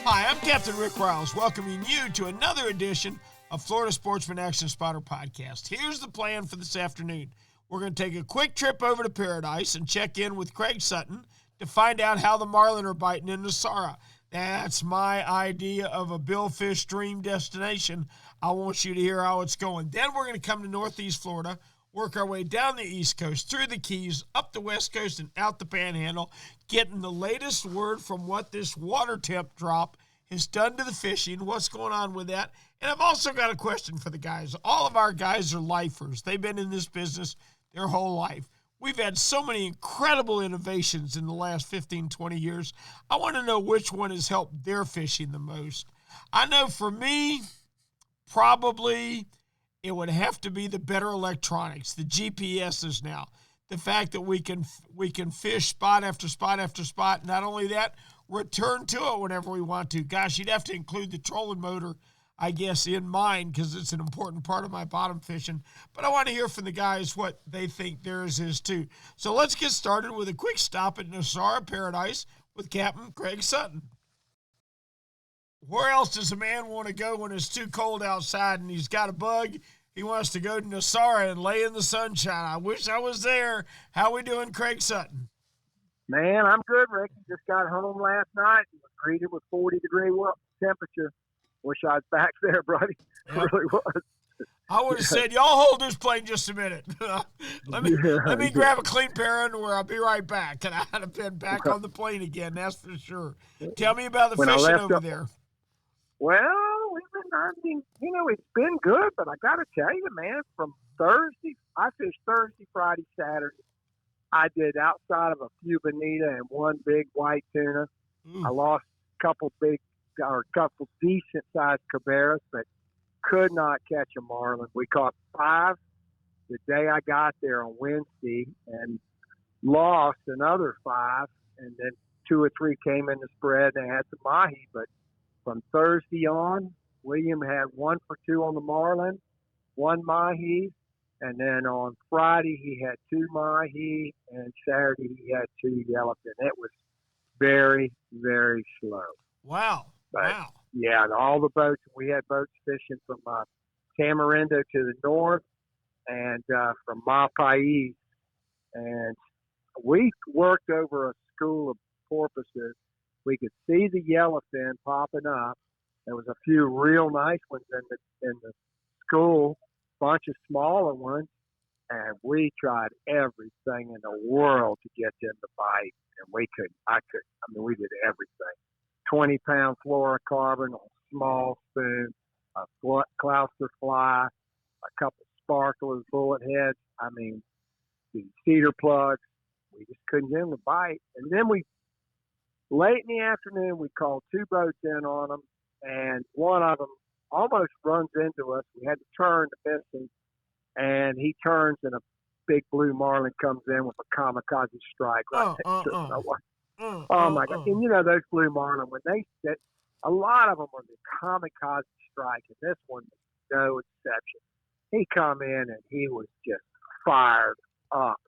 Hi, I'm Captain Rick Riles, welcoming you to another edition of Florida Sportsman Action Spotter Podcast. Here's the plan for this afternoon. We're going to take a quick trip over to Paradise and check in with Craig Sutton to find out how the marlin are biting in Nosara. That's my idea of a billfish dream destination. I want you to hear how it's going. Then we're going to come to Northeast Florida, work our way down the East Coast, through the Keys, up the West Coast, and out the Panhandle, getting the latest word from what this water temp drop has done to the fishing, what's going on with that. And I've also got a question for the guys. All of our guys are lifers. They've been in this business their whole life. We've had so many incredible innovations in the last 15, 20 years. I want to know which one has helped their fishing the most. I know for me, probably it would have to be the better electronics, the GPSs now. The fact that we can fish spot after spot after spot. Not only that, return to it whenever we want to. Gosh, you'd have to include the trolling motor, I guess, in mine because it's an important part of my bottom fishing. But I want to hear from the guys what they think theirs is too. So let's get started with a quick stop at Nosara Paradise with Captain Craig Sutton. Where else does a man want to go when it's too cold outside and he's got a bug? He wants to go to Nosara and lay in the sunshine. I wish I was there. How we doing, Craig Sutton? Man, I'm good, Rick. Just got home last night and was greeted with 40-degree temperature. Wish I was back there, buddy. Yep. Really was. I would have said, y'all hold this plane just a minute. let me grab a clean pair of underwear. I'll be right back. And I'd have been back on the plane again, that's for sure. Tell me about the fishing over there. Well, it's been good, but I got to tell you, man, from Thursday, I fished Thursday, Friday, Saturday. I did outside of a few bonita and one big white tuna. I lost a couple decent-sized caberas, but could not catch a marlin. We caught 5 the day I got there on Wednesday and lost another 5, and then 2 or 3 came in the spread and they had some mahi. But from Thursday on, William had 1 for 2 on the marlin, 1 mahi, and then on Friday he had 2 mahi, and Saturday he had 2 yellowfin. It was very, very slow. Wow. But, yeah, and all the boats, we had boats fishing from Tamarindo to the north and from Mapais. And we worked over a school of porpoises. We could see the yellowfin popping up. There was a few real nice ones in the school, bunch of smaller ones, and we tried everything in the world to get them to bite, and we couldn't. We did everything. 20-pound fluorocarbon on a small spoon, a Clouster fly, a couple sparklers, bullet heads. The cedar plugs. We just couldn't get them to bite. And then late in the afternoon, we called 2 boats in on them, and one of them almost runs into us. We had to turn to miss him, and he turns, and a big blue marlin comes in with a kamikaze strike right next to him. Oh my God. And those blue marlin, a lot of them are the kamikaze strike, and this one was no exception. He come in and he was just fired up.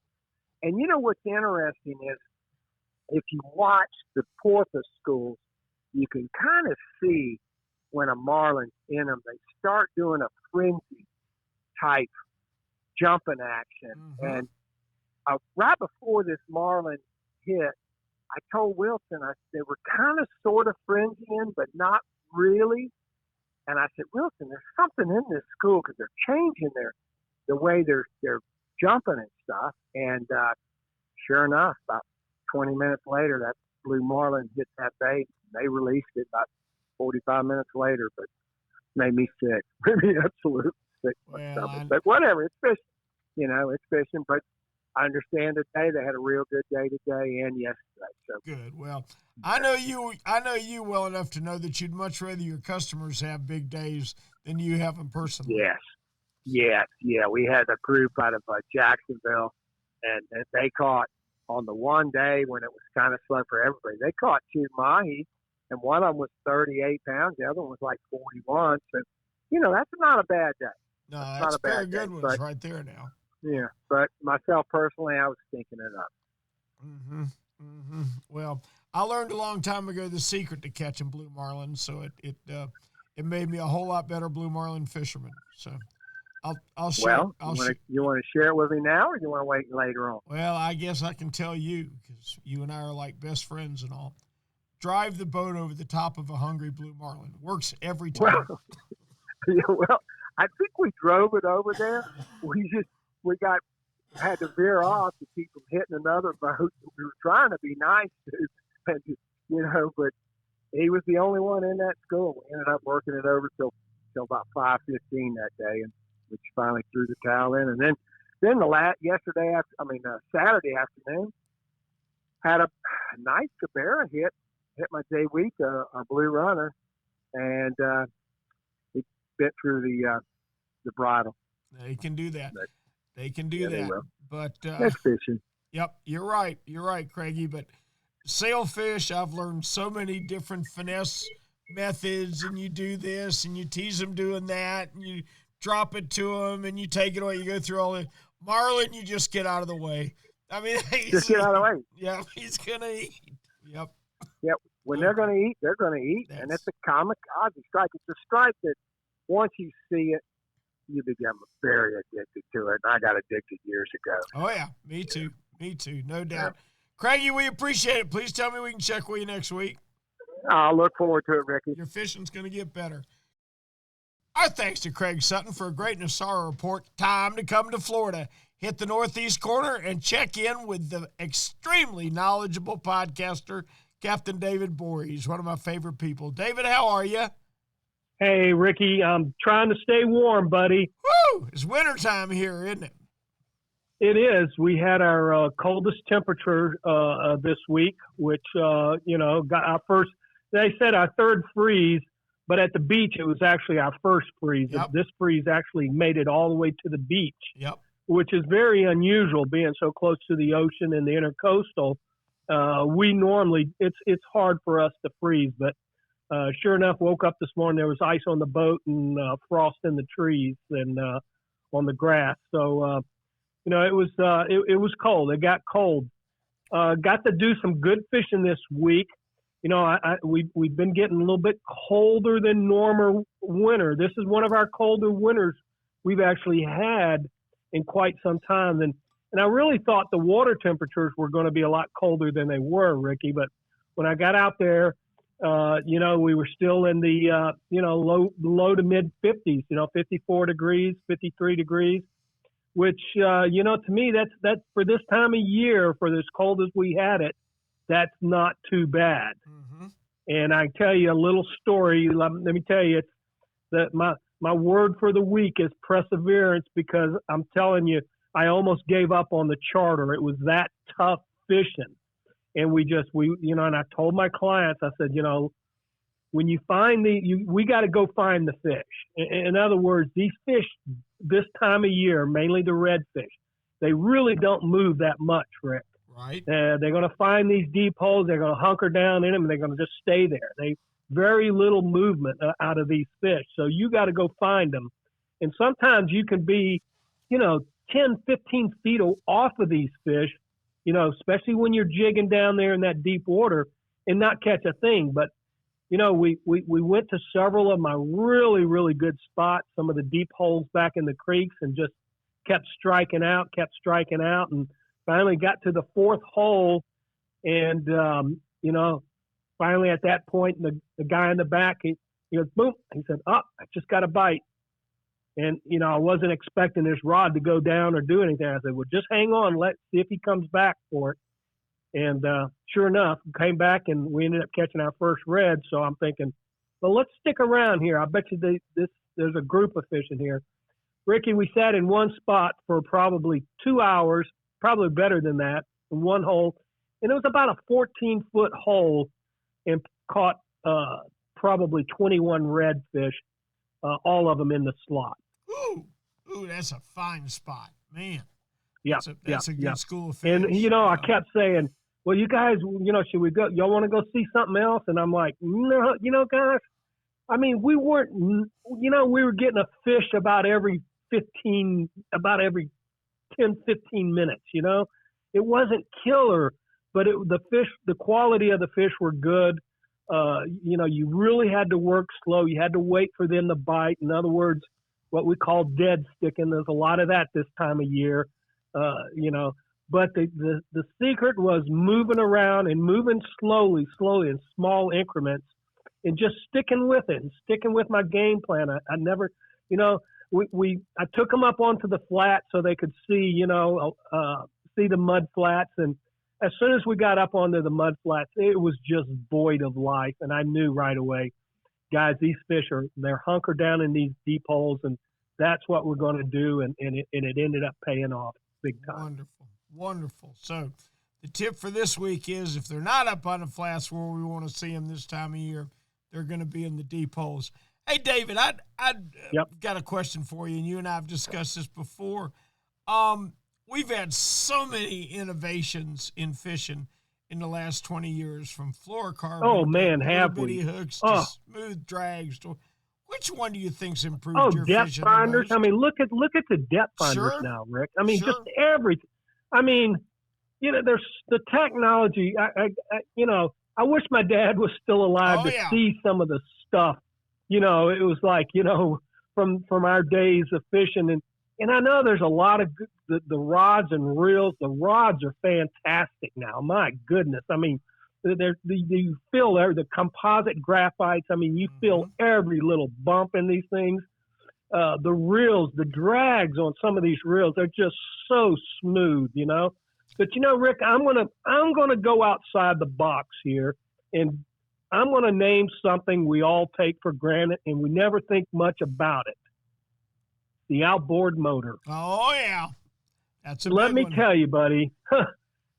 And what's interesting is if you watch the porpoise schools, you can kind of see when a marlin's in them, they start doing a frenzy type jumping action. Mm-hmm. And right before this marlin hit, I told Wilson, they were kind of sort of frenzying, but not really. And I said, Wilson, there's something in this school because they're changing the way they're jumping and stuff. And sure enough, about 20 minutes later, that blue marlin hit that bait. They released it about 45 minutes later, but made me sick. Made me absolutely sick. But whatever, it's fishing. It's fishing. But I understand today they had a real good day today and yesterday. So good. Well, I know you well enough to know that you'd much rather your customers have big days than you have them personally. Yes. Yeah. We had a group out of Jacksonville, and they caught on the one day when it was kind of slow for everybody. They caught 2 mahi, and one of them was 38 pounds. The other one was like 41. So, that's not a bad day. No, that's very good ones right there now. Yeah, but myself personally, I was thinking it up. Mm-hmm. Mm-hmm. Well, I learned a long time ago the secret to catching blue marlin, so it made me a whole lot better blue marlin fisherman. So I'll share. Well, you want to share it with me now, or you want to wait later on? Well, I guess I can tell you because you and I are like best friends and all. Drive the boat over the top of a hungry blue marlin. Works every time. Well, yeah, well, I think we drove it over there. We had to veer off to keep from hitting another boat. We were trying to be nice to, and, but he was the only one in that school. We ended up working it over till about 5:15 that day, and which finally threw the towel in. And then Saturday afternoon, had a nice cabera hit my day week, a blue runner, and it bit through the bridle. They can do that. They can do that. But that's fishing. Yep, you're right. You're right, Craigie. But sailfish, I've learned so many different finesse methods, and you do this, and you tease them doing that, and you drop it to them, and you take it away. You go through all the marlin. You just get out of the way. I mean, just get out of the way. Yeah, he's gonna eat. Yep. Yep. When they're gonna eat, they're gonna eat, and it's a kamikaze strike. It's a strike that once you see it, you become very addicted to it. I got addicted years ago. Oh yeah, me too. Me too, no doubt. Yeah. Craigie, we appreciate it. Please tell me we can check with you next week. I'll look forward to it, Ricky. Your fishing's going to get better. Our thanks to Craig Sutton for a great Nosara report. Time to come to Florida. Hit the northeast corner and check in with the extremely knowledgeable podcaster, Captain David Voorhees, one of my favorite people. David, how are you? Hey, Ricky, I'm trying to stay warm, buddy. Woo! It's wintertime here, isn't it? It is. We had our coldest temperature this week, which, got our first, they said our third freeze, but at the beach, it was actually our first freeze. Yep. This freeze actually made it all the way to the beach, yep, which is very unusual being so close to the ocean and the intercoastal. We normally, it's hard for us to freeze, but sure enough, woke up this morning, there was ice on the boat and frost in the trees and on the grass. So, it was cold. It got cold. Got to do some good fishing this week. We've been getting a little bit colder than normal winter. This is one of our colder winters we've actually had in quite some time. And I really thought the water temperatures were going to be a lot colder than they were, Ricky. But when I got out there, we were still in the, low to mid 50s, 54 degrees, 53 degrees, which, to me, that's for this time of year, for as cold as we had it, that's not too bad. Mm-hmm. And I tell you a little story. Let me tell you, it's that my word for the week is perseverance, because I'm telling you, I almost gave up on the charter. It was that tough fishing. And and I told my clients, I said, when you find we got to go find the fish. In other words, these fish this time of year, mainly the redfish, they really don't move that much, Rick. Right. They're going to find these deep holes. They're going to hunker down in them, and they're going to just stay there. Very little movement out of these fish. So you got to go find them. And sometimes you can be, 10, 15 feet off of these fish, especially when you're jigging down there in that deep water, and not catch a thing. But, we went to several of my really, really good spots, some of the deep holes back in the creeks, and just kept striking out, and finally got to the fourth hole. And, finally at that point, the guy in the back, he goes, boom. He said, I just got a bite. And, I wasn't expecting this rod to go down or do anything. I said, well, just hang on. Let's see if he comes back for it. And sure enough, came back, and we ended up catching our first red. So I'm thinking, well, let's stick around here. I bet you there's a group of fish in here. Ricky, we sat in one spot for probably 2 hours, probably better than that, in one hole. And it was about a 14-foot hole, and caught probably 21 redfish, all of them in the slot. Ooh, that's a fine spot, man. Yeah, that's a good school of fish. And I kept saying, well, you guys, should we go? Y'all want to go see something else? And I'm like, no, guys. I mean, we weren't, we were getting a fish about every 10, 15 minutes, It wasn't killer, but the quality of the fish were good. You really had to work slow. You had to wait for them to bite. In other words, what we call dead sticking. There's a lot of that this time of year, But the secret was moving around and moving slowly in small increments and just sticking with it and sticking with my game plan. I never, I took them up onto the flat so they could see, see the mud flats. And as soon as we got up onto the mud flats, it was just void of life. And I knew right away, guys, these fish they're hunkered down in these deep holes, and that's what we're going to do. And it ended up paying off big time. Wonderful. So the tip for this week is if they're not up on the flats where we want to see them this time of year, they're going to be in the deep holes. Hey, David, I got a question for you, and you and I have discussed this before. We've had so many innovations in fishing in the last 20 years, from fluorocarbon have bitty we? hooks to smooth drags. Which one do you think's improved your depth fishing finders. the most? I mean, look at the depth finders now, Rick. I mean, just everything. I mean, there's the technology. I wish my dad was still alive to see some of the stuff. It was like, from our days of fishing. And I know there's a lot of good, the rods and reels. The rods are fantastic now. My goodness. I mean, you feel the composite graphites. I mean, you feel every little bump in these things. The reels, the drags on some of these reels, they're just so smooth, But Rick, I'm gonna go outside the box here, and I'm gonna name something we all take for granted and we never think much about it. The outboard motor. Oh yeah, that's a Let big me one. tell you, buddy.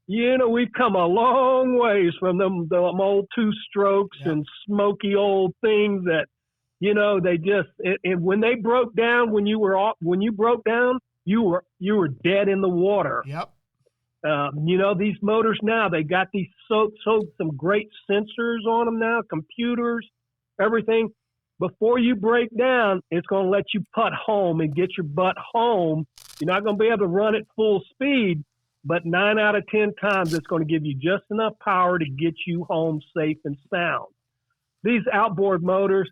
We've come a long ways from them old two strokes and smoky old things that. They just and when they broke down, when you broke down, you were dead in the water. Yep. These motors now, they got these some great sensors on them now, computers, everything. Before you break down, it's going to let you putt home and get your butt home. You're not going to be able to run at full speed, but 9 out of 10 times it's going to give you just enough power to get you home safe and sound. These outboard motors,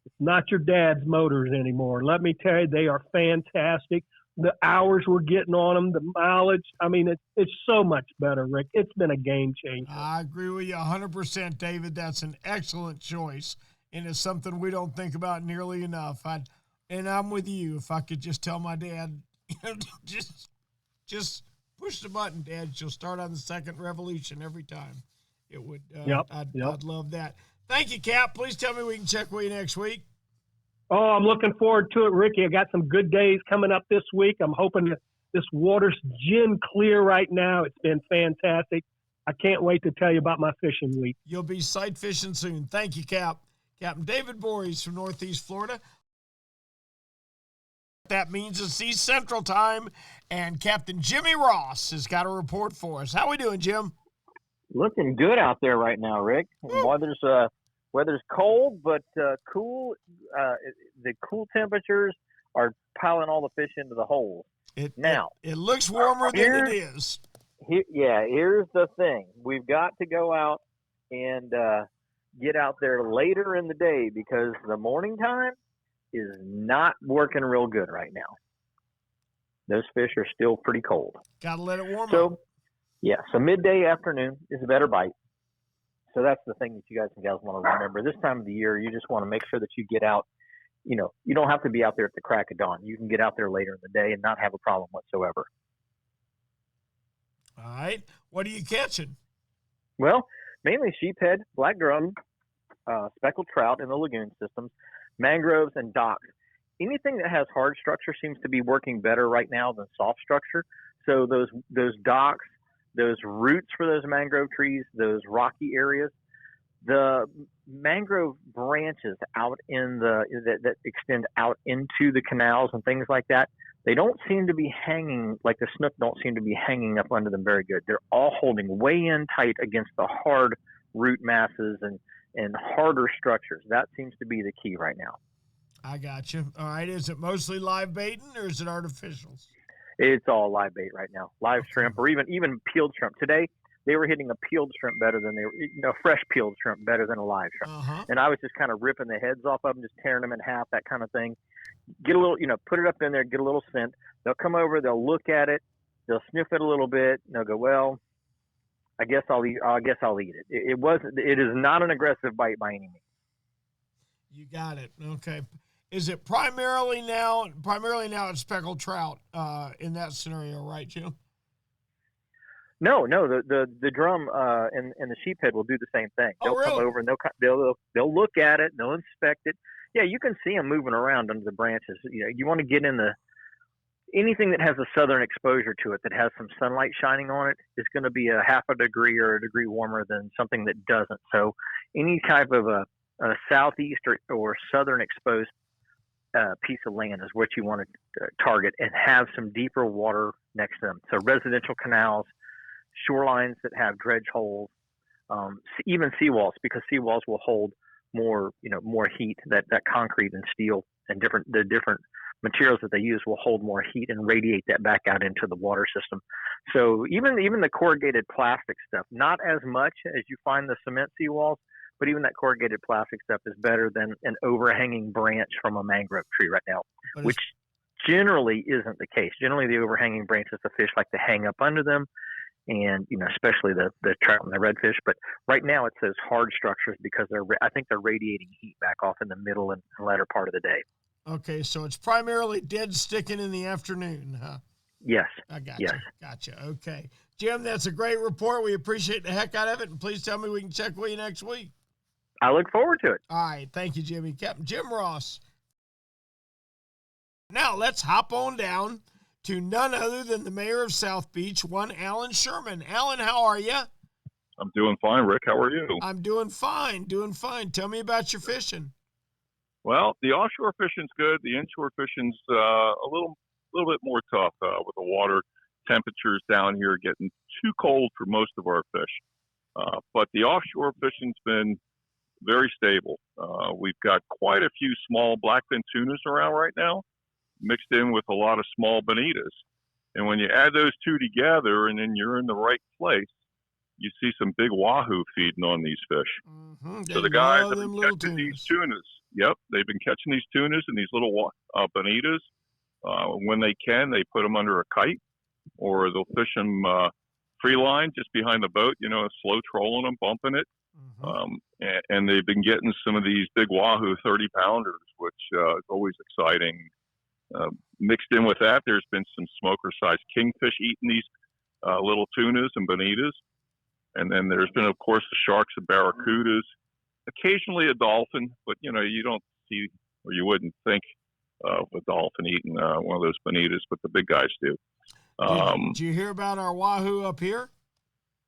it's not your dad's motors anymore. Let me tell you, they are fantastic. The hours we're getting on them, the mileage, I mean, it's so much better, Rick. It's been a game changer. I agree with you 100%, David. That's an excellent choice, and it's something we don't think about nearly enough. And I'm with you. If I could just tell my dad, just push the button, Dad. She'll start on the second revolution every time. It would. I'd love that. Thank you, Cap. Please tell me we can check with you next week. Oh, I'm looking forward to it, Ricky. I got some good days coming up this week. I'm hoping that this water's gin clear right now. It's been fantastic. I can't wait to tell you about my fishing week. You'll be sight fishing soon. Thank you, Cap. Captain David Voorhees from Northeast Florida. That means it's East Central Time, and Captain Jimmy Ross has got a report for us. How we doing, Jim? Looking good out there right now, Rick. Weather's cold, but cool. The cool temperatures are piling all the fish into the holes. It looks warmer than it is. Here's the thing. We've got to go out and get out there later in the day because the morning time is not working real good right now. Those fish are still pretty cold. Got to let it warm up. So midday afternoon is a better bite. So that's the thing that you guys and gals want to remember. This time of the year, you just want to make sure that you get out. You don't have to be out there at the crack of dawn. You can get out there later in the day and not have a problem whatsoever. All right. What are you catching? Well, mainly sheephead, black drum, speckled trout in the lagoon systems, mangroves, and docks. Anything that has hard structure seems to be working better right now than soft structure. So those docks, those roots for those mangrove trees, those rocky areas, the mangrove branches out that extend out into the canals and things like that, they don't seem to be hanging, like the snook don't seem to be hanging up under them very good. They're all holding way in tight against the hard root masses and harder structures. That seems to be the key right now. I got you. All right. Is it mostly live baiting or is it artificials? It's all live bait right now. Live shrimp, or even peeled shrimp. Today, they were hitting a peeled shrimp better than fresh peeled shrimp better than a live shrimp. Uh-huh. And I was just kind of ripping the heads off of them, just tearing them in half, that kind of thing. Get a little, put it up in there, get a little scent. They'll come over, they'll look at it, they'll sniff it a little bit, and they'll go, well, I guess I'll eat it. It is not an aggressive bite by any means. You got it. Okay. Is it primarily now it's speckled trout in that scenario, right, Jim? No, the drum and the sheephead will do the same thing. They'll really? come over and they'll look at it, and they'll inspect it. Yeah, you can see them moving around under the branches. You want to get in anything that has a southern exposure to it, that has some sunlight shining on it, is going to be a half a degree or a degree warmer than something that doesn't. So any type of a southeast or southern exposed piece of land is what you want to target, and have some deeper water next to them. So residential canals, shorelines that have dredge holes, even seawalls, because seawalls will hold more heat. That concrete and steel and the different materials that they use will hold more heat and radiate that back out into the water system. So even the corrugated plastic stuff, not as much as you find the cement seawalls, but even that corrugated plastic stuff is better than an overhanging branch from a mangrove tree right now, which generally isn't the case. Generally, the overhanging branches, the fish like to hang up under them, and especially the trout and the redfish. But right now, it's those hard structures because I think they're radiating heat back off in the middle and latter part of the day. Okay, so it's primarily dead sticking in the afternoon, huh? Yes. I got you. Gotcha. Okay. Jim, that's a great report. We appreciate the heck out of it, and please tell me we can check with you next week. I look forward to it. All right. Thank you, Jimmy. Captain Jim Ross. Now, let's hop on down to none other than the mayor of South Beach, one Alan Sherman. Alan, how are you? I'm doing fine, Rick. How are you? I'm doing fine. Tell me about your fishing. Well, the offshore fishing's good. The inshore fishing's a little bit more tough with the water temperatures down here getting too cold for most of our fish. But the offshore fishing's been very stable. We've got quite a few small blackfin tunas around right now, mixed in with a lot of small bonitas. And when you add those two together and then you're in the right place, you see some big wahoo feeding on these fish. Mm-hmm. So the guys have been catching these tunas. Yep, they've been catching these tunas and these little bonitas. When they can, they put them under a kite, or they'll fish them free line just behind the boat, slow trolling them, bumping it. Mm-hmm. And they've been getting some of these big wahoo 30-pounders, which is always exciting. Mixed in with that, there's been some smoker-sized kingfish eating these little tunas and bonitas. And then there's been, of course, the sharks and barracudas, occasionally a dolphin, but, you don't see, or you wouldn't think of a dolphin eating one of those bonitas, but the big guys do. Did you hear about our wahoo up here?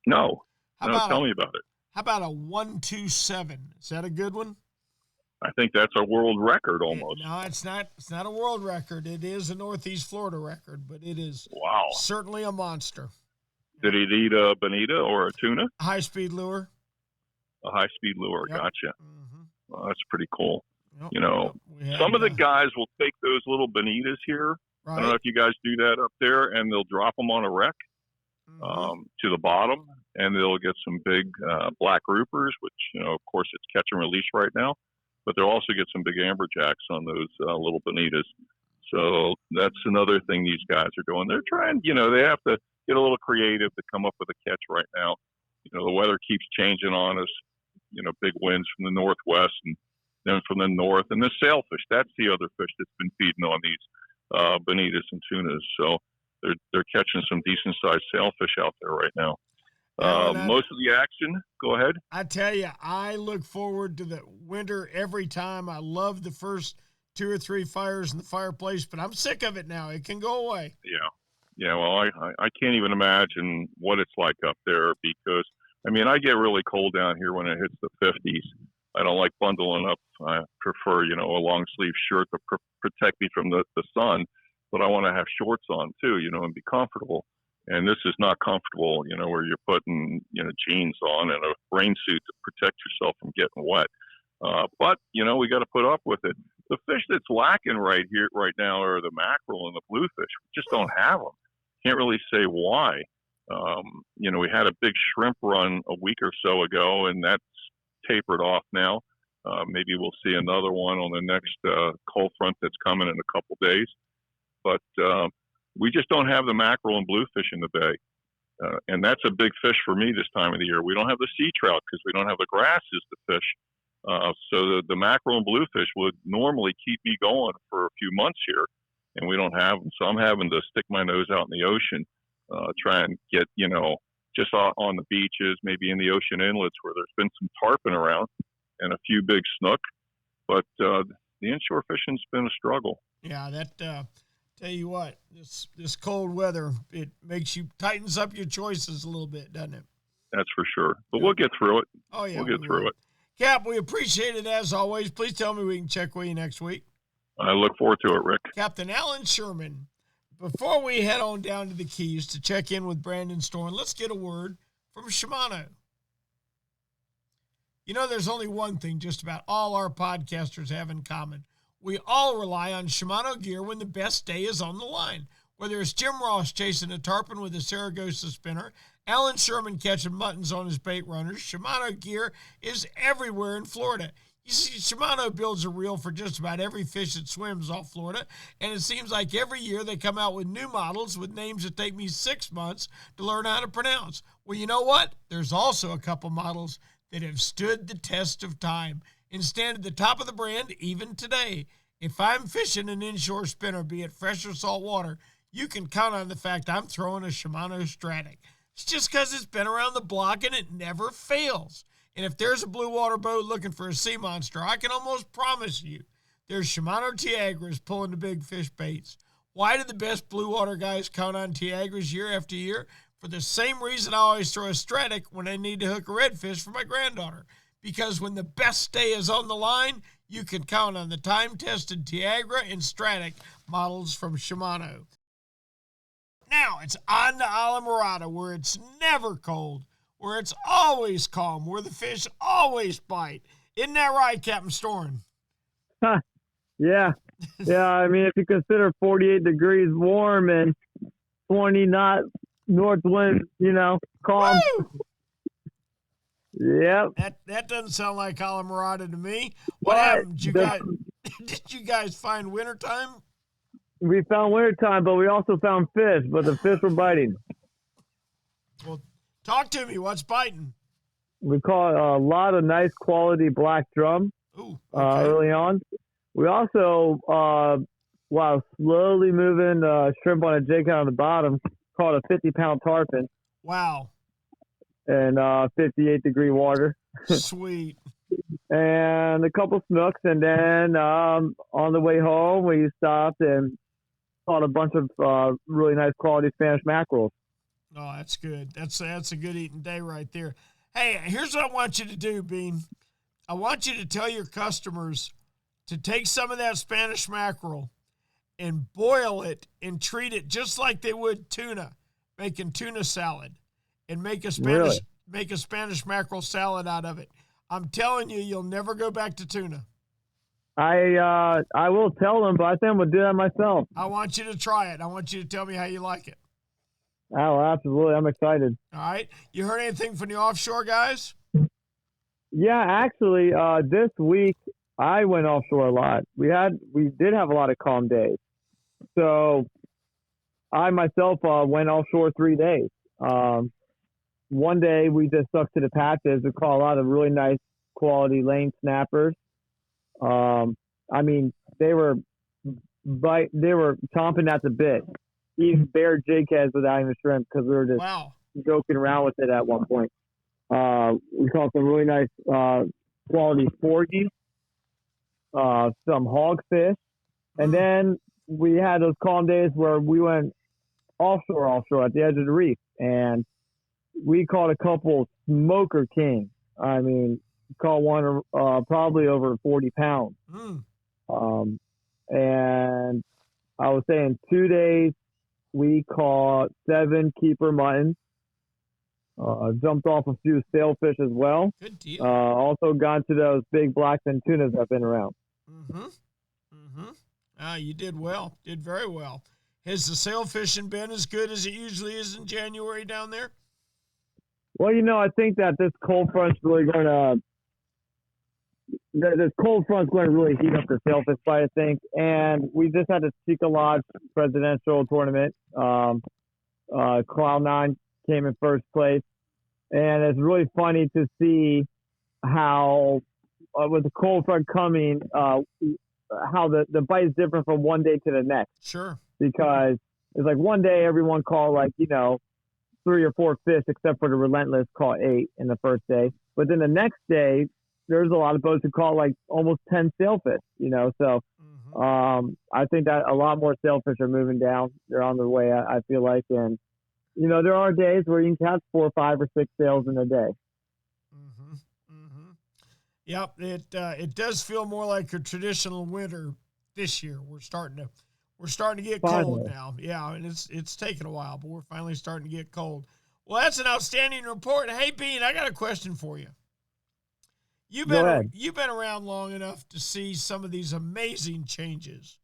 No. Tell me about it. How about a 127? Is that a good one? I think that's a world record almost. No, it's not. It's not a world record. It is a Northeast Florida record, but it is certainly a monster. Did he eat a bonita or a tuna? High-speed lure. A high-speed lure, Yep. Gotcha. Mm-hmm. Well, that's pretty cool. Yep. Some of the guys will take those little bonitas here. Right. I don't know if you guys do that up there, and they'll drop them on a wreck to the bottom, and they'll get some big black groupers, which, of course, it's catch and release right now. But they'll also get some big amberjacks on those little bonitas. So that's another thing these guys are doing. They're trying, they have to get a little creative to come up with a catch right now. The weather keeps changing on us, big winds from the northwest and then from the north. And the sailfish, that's the other fish that's been feeding on these bonitas and tunas. So they're catching some decent-sized sailfish out there right now. Most of the action, go ahead. I tell you, I look forward to the winter every time. I love the first 2 or 3 fires in the fireplace, but I'm sick of it now. It can go away. Yeah. Well, I can't even imagine what it's like up there because, I get really cold down here when it hits the 50s. I don't like bundling up. I prefer, a long sleeve shirt to protect me from the sun, but I want to have shorts on too, and be comfortable. And this is not comfortable, where you're putting, jeans on and a rain suit to protect yourself from getting wet. But, we got to put up with it. The fish that's lacking right now are the mackerel and the bluefish. We just don't have them. Can't really say why. We had a big shrimp run a week or so ago, and that's tapered off now. Maybe we'll see another one on the next cold front that's coming in a couple days. But we just don't have the mackerel and bluefish in the bay. And that's a big fish for me this time of the year. We don't have the sea trout because we don't have the grasses to fish. So the mackerel and bluefish would normally keep me going for a few months here, and we don't have them. So I'm having to stick my nose out in the ocean, try and get, just on the beaches, maybe in the ocean inlets where there's been some tarpon around and a few big snook. But the inshore fishing's been a struggle. Yeah, that tell you what, this cold weather, it tightens up your choices a little bit, doesn't it? That's for sure. But we'll get through it. Oh, yeah. We'll get through it. Cap, we appreciate it as always. Please tell me we can check with you next week. I look forward to it, Rick. Captain Alan Sherman. Before we head on down to the Keys to check in with Brandon Storm, let's get a word from Shimano. There's only one thing just about all our podcasters have in common. We all rely on Shimano gear when the best day is on the line. Whether it's Jim Ross chasing a tarpon with a Saragossa spinner, Alan Sherman catching muttons on his bait runners, Shimano gear is everywhere in Florida. You see, Shimano builds a reel for just about every fish that swims off Florida, and it seems like every year they come out with new models with names that take me 6 months to learn how to pronounce. Well, you know what? There's also a couple models that have stood the test of time and stand at the top of the brand even today. If I'm fishing an inshore spinner, be it fresh or salt water, you can count on the fact I'm throwing a Shimano Stratic. It's just because it's been around the block and it never fails. And if there's a blue water boat looking for a sea monster, I can almost promise you there's Shimano Tiagras pulling the big fish baits. Why do the best blue water guys count on Tiagras year after year? For the same reason I always throw a Stratic when I need to hook a redfish for my granddaughter. Because when the best day is on the line, you can count on the time-tested Tiagra and Stratic models from Shimano. Now it's on to Alamorada, where it's never cold, where it's always calm, where the fish always bite. Isn't that right, Captain Storm? Yeah. I mean, if you consider 48 degrees warm and 20 knot north wind, calm. Woo! Yep. That doesn't sound like Alamorada to me. What happened? Did you guys find wintertime? We found wintertime, but we also found fish, but the fish were biting. Well, talk to me. What's biting? We caught a lot of nice quality black drum early on. We also, while slowly moving shrimp on a jig out on the bottom, caught a 50-pound tarpon. Wow. And 58-degree water. Sweet. And a couple snooks. And then on the way home, we stopped and caught a bunch of really nice quality Spanish mackerels. Oh, that's good. That's a good eating day right there. Hey, here's what I want you to do, Bean. I want you to tell your customers to take some of that Spanish mackerel and boil it and treat it just like they would tuna, making tuna salad, and make a Spanish mackerel salad out of it. I'm telling you, you'll never go back to tuna. I will tell them, but I think I'm going to do that myself. I want you to try it. I want you to tell me how you like it. Oh, absolutely. I'm excited. All right. You heard anything from the offshore guys? Yeah, actually, this week I went offshore a lot. We did have a lot of calm days. So I myself went offshore 3 days. One day we just stuck to the patches. We caught a lot of really nice quality lane snappers. I mean, they were chomping at the bit. Even bare jig heads without even shrimp because we were just joking around with it at one point. We caught some really nice quality forgies, some hogfish, and then we had those calm days where we went offshore at the edge of the reef, and we caught a couple smoker kings. I mean, caught one probably over 40 pounds. And I was saying 2 days we caught 7 keeper muttons. Jumped off a few sailfish as well. Good deal. Also gone to those big blackfin tunas I've been around. Mm-hmm. You did well. Did very well. Has the sail fishing been as good as it usually is in January down there? Well, I think that this cold front's really going to really heat up the sailfish bite, I think. And we just had the Seeker Lodge presidential tournament. Cloud 9 came in first place. And it's really funny to see how, with the cold front coming, how the bite is different from one day to the next. Sure. Because it's like one day everyone caught 3 or 4 fish, except for the Relentless caught 8 in the first day. But then the next day, there's a lot of boats who caught almost 10 sailfish, So I think that a lot more sailfish are moving down. They're on their way, I feel like. And, there are days where you can catch 4, 5, or 6 sails in a day. Yep, it does feel more like a traditional winter this year. We're starting to get cold now. Yeah, and it's taken a while, but we're finally starting to get cold. Well, that's an outstanding report. Hey, Bean, I got a question for you. You've been around long enough to see some of these amazing changes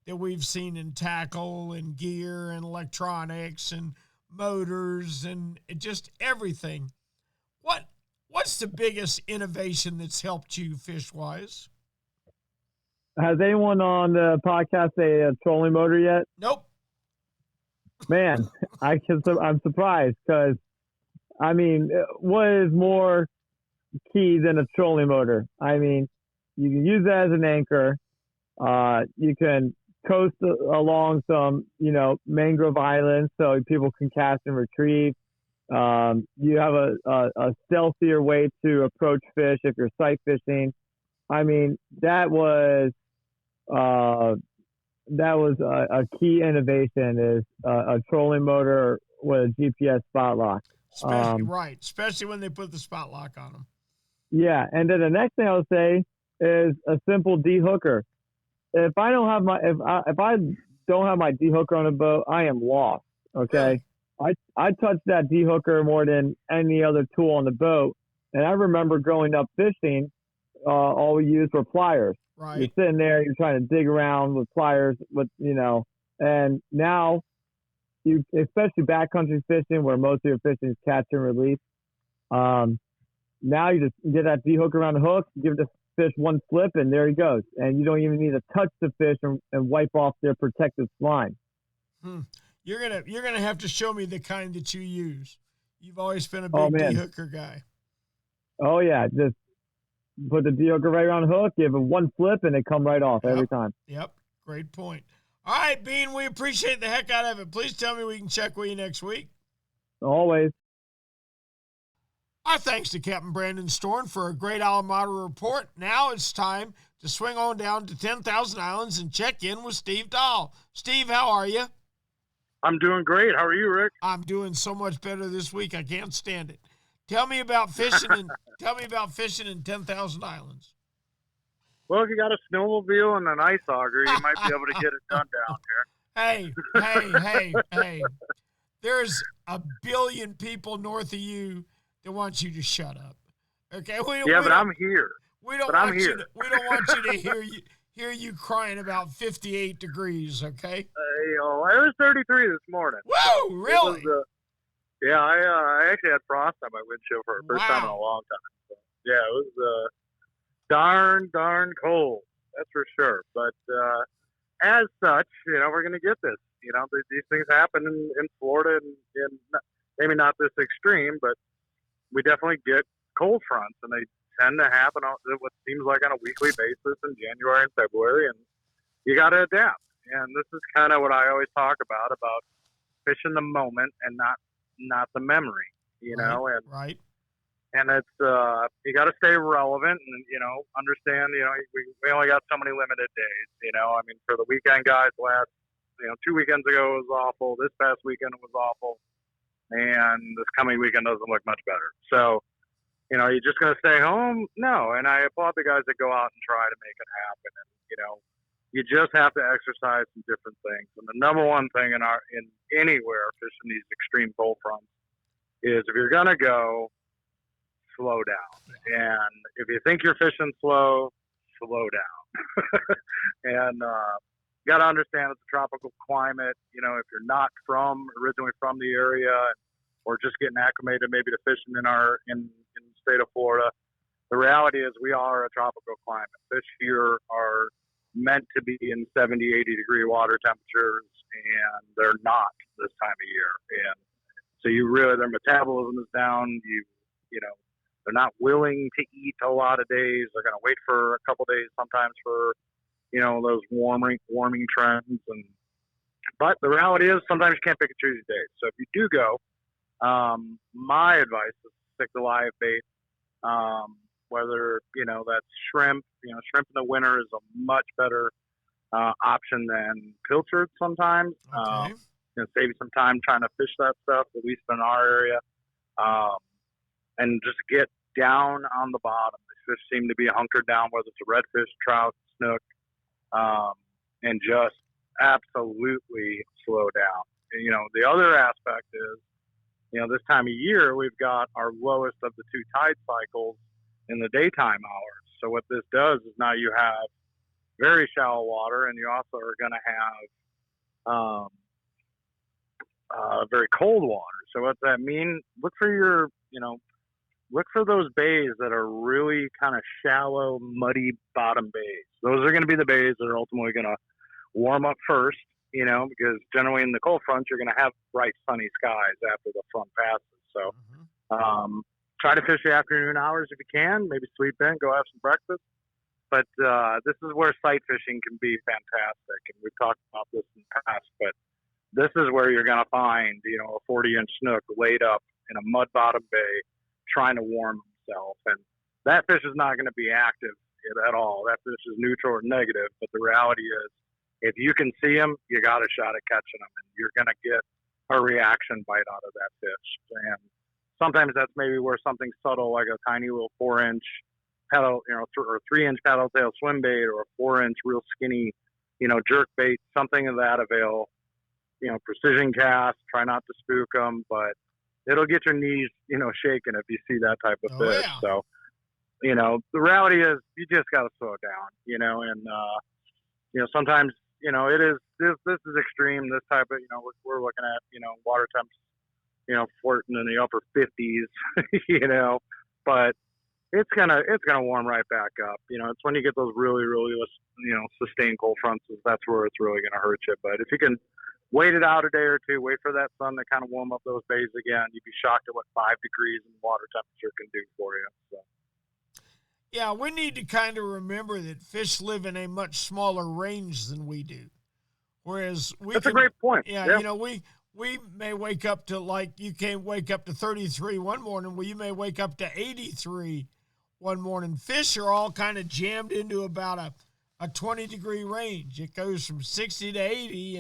that we've seen in tackle and gear and electronics and motors and just everything. What's the biggest innovation that's helped you fish-wise? Has anyone on the podcast a trolling motor yet? Nope. Man, I'm surprised because, what is more key than a trolling motor? You can use that as an anchor. You can coast along some, mangrove islands so people can cast and retrieve. You have a stealthier way to approach fish if you're sight fishing. That was a key innovation is a trolling motor with a GPS spot lock. Especially when they put the spot lock on them. Yeah, and then the next thing I would say is a simple de-hooker. If I don't have my de-hooker on a boat, I am lost. Okay, I touch that de-hooker more than any other tool on the boat, and I remember growing up fishing, all we used were pliers. Right. You're sitting there, you're trying to dig around with pliers, and now you, especially backcountry fishing where most of your fishing is catch and release. Now you just get that de-hook around the hook, give the fish one flip, and there he goes. And you don't even need to touch the fish and wipe off their protective slime. You're gonna have to show me the kind that you use. You've always been a big de-hooker guy. Oh yeah, just put the de-hooker right around the hook, give it one flip, and they come right off every time. Yep, great point. All right, Bean, we appreciate the heck out of it. Please tell me we can check with you next week. Always. Our thanks to Captain Brandon Storn for a great Alamada report. Now it's time to swing on down to 10,000 Islands and check in with Steve Dahl. Steve, how are you? I'm doing great. How are you, Rick? I'm doing so much better this week. I can't stand it. Tell me about fishing in 10,000 Islands. Well, if you got a snowmobile and an ice auger, you might be able to get it done down here. Hey. There's a billion people north of you that want you to shut up. Okay? But I'm here. We don't want you to hear you crying about 58 degrees, okay? It was 33 this morning. Whoa, really? I actually had frost on my windshield for the first time in a long time. So, yeah, it was darn cold. That's for sure. But as such, we're going to get this. These things happen in Florida, and maybe not this extreme, but we definitely get cold fronts, and they tend to happen on what seems like on a weekly basis in January and February, and you got to adapt. And this is kind of what I always talk about fishing the moment and not the memory, Right. And it's you got to stay relevant and understand. We only got so many limited days. For the weekend guys, last 2 weekends ago it was awful. This past weekend it was awful, and this coming weekend doesn't look much better. So, you're just going to stay home? No. And I applaud the guys that go out and try to make it happen. And you just have to exercise some different things. And the number one thing in anywhere fishing these extreme cold fronts is if you're going to go, slow down. And if you think you're fishing slow down. And, got to understand it's a tropical climate. You know, if you're not originally from the area, or just getting acclimated maybe to fishing in the state of Florida, the reality is we are a tropical climate. Fish here are meant to be in 70, 80 degree water temperatures, and they're not this time of year. And so their metabolism is down. You know, they're not willing to eat a lot of days. They're going to wait for a couple days sometimes for, you know, those warming trends. But the reality is sometimes you can't pick and choose your days. So if you do go, my advice is stick to live bait. Whether, you know, that's shrimp. You know, shrimp in the winter is a much better option than pilchard sometimes. Okay. Going to save you some time trying to fish that stuff, at least in our area. And just get down on the bottom. The fish seem to be hunkered down, whether it's a redfish, trout, snook, and just absolutely slow down. And, you know, the other aspect is, you know, this time of year, we've got our lowest of the two tide cycles in the daytime hours. So what this does is now you have very shallow water, and you also are going to have very cold water. So what's that mean? Look for those bays that are really kind of shallow, muddy bottom bays. Those are going to be the bays that are ultimately going to warm up first, you know, because generally in the cold front, you're going to have bright, sunny skies after the front passes. So try to fish the afternoon hours if you can, maybe sleep in, go have some breakfast. But this is where sight fishing can be fantastic. And we've talked about this in the past, but this is where you're going to find, you know, a 40-inch snook laid up in a mud bottom bay trying to warm himself. And that fish is not going to be active at all. That fish is neutral or negative. But the reality is, if you can see him, you got a shot at catching him, and you're going to get a reaction bite out of that fish. And sometimes that's maybe where something subtle, like a tiny little 4-inch paddle, you know, or 3-inch paddle tail swim bait, or a 4-inch real skinny, you know, jerk bait, something of that avail. You know, precision cast, try not to spook them, but it'll get your knees, you know, shaking if you see that type of fish. Yeah. So, you know, the reality is you just got to slow down, you know, and, you know, sometimes, you know, this is extreme. This type of, you know, we're looking at, you know, water temps, you know, flirting in the upper 50s, you know, but it's gonna warm right back up. You know, it's when you get those really, really, you know, sustained cold fronts, that's where it's really going to hurt you. But if you can wait it out a day or two, wait for that sun to kind of warm up those bays again, you'd be shocked at what 5 degrees in water temperature can do for you. So. Yeah, we need to kind of remember that fish live in a much smaller range than we do. Whereas That's a great point. Yeah, you know, we may wake up to, like, you can't wake up to 33 one morning, well, you may wake up to 83 one morning. Fish are all kind of jammed into about a 20-degree range. It goes from 60 to 80,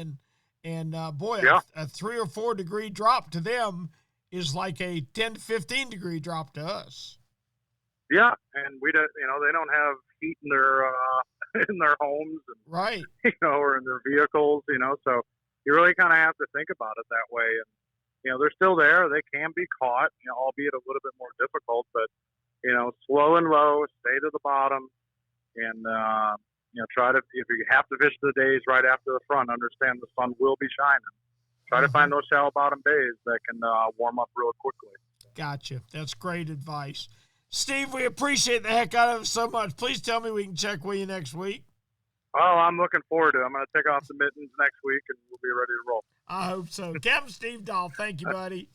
and boy, yeah. a 3 or 4 degree drop to them is like a 10 to 15 degree drop to us. Yeah, and we don't, you know, they don't have heat in their homes, and, right? You know, or in their vehicles, you know. So you really kind of have to think about it that way. And you know, they're still there; they can be caught, you know, albeit a little bit more difficult. But you know, slow and low, stay to the bottom, and you know, try to, if you have to fish the days right after the front, understand the sun will be shining. Try to find those shallow bottom bays that can warm up real quickly. Gotcha. That's great advice. Steve, we appreciate the heck out of it so much. Please tell me we can check with you next week. Oh, I'm looking forward to it. I'm going to take off the mittens next week, and we'll be ready to roll. I hope so. Captain Steve Dahl, thank you, buddy.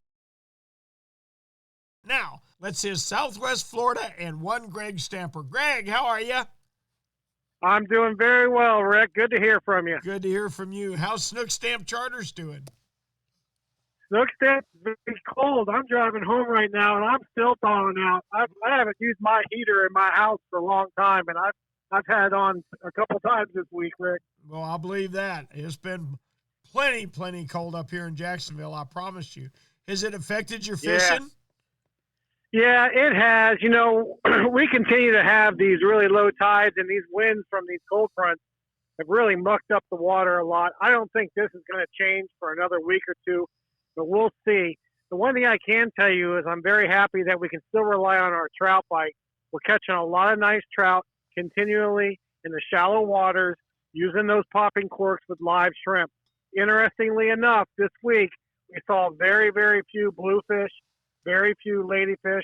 Now, let's hear Southwest Florida and one Greg Stamper. Greg, how are you? I'm doing very well, Rick. Good to hear from you. Good to hear from you. How's Snook Stamp Charters doing? Snook Stamp is cold. I'm driving home right now, and I'm still thawing out. I haven't used my heater in my house for a long time, and I've had on a couple times this week, Rick. Well, I believe that. It's been plenty cold up here in Jacksonville, I promise you. Has it affected your fishing? Yeah, it has. You know, we continue to have these really low tides, and these winds from these cold fronts have really mucked up the water a lot. I don't think this is going to change for another week or two, but we'll see. The one thing I can tell you is I'm very happy that we can still rely on our trout bite. We're catching a lot of nice trout continually in the shallow waters, using those popping corks with live shrimp. Interestingly enough, this week we saw very, very few bluefish, very few ladyfish,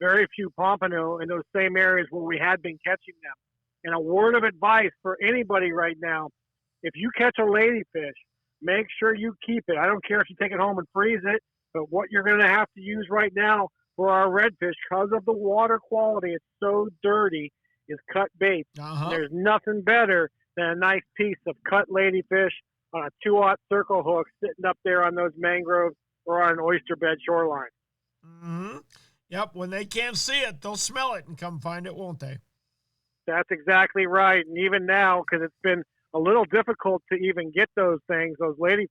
very few pompano in those same areas where we had been catching them. And a word of advice for anybody right now, if you catch a ladyfish, make sure you keep it. I don't care if you take it home and freeze it, but what you're going to have to use right now for our redfish, because of the water quality, it's so dirty, is cut bait. There's nothing better than a nice piece of cut ladyfish on a 2-aught circle hook sitting up there on those mangroves or on an oyster bed shoreline. Mm-hmm. Yep, when they can't see it, they'll smell it and come find it, won't they? That's exactly right. And even now, because it's been a little difficult to even get those things, those ladyfish,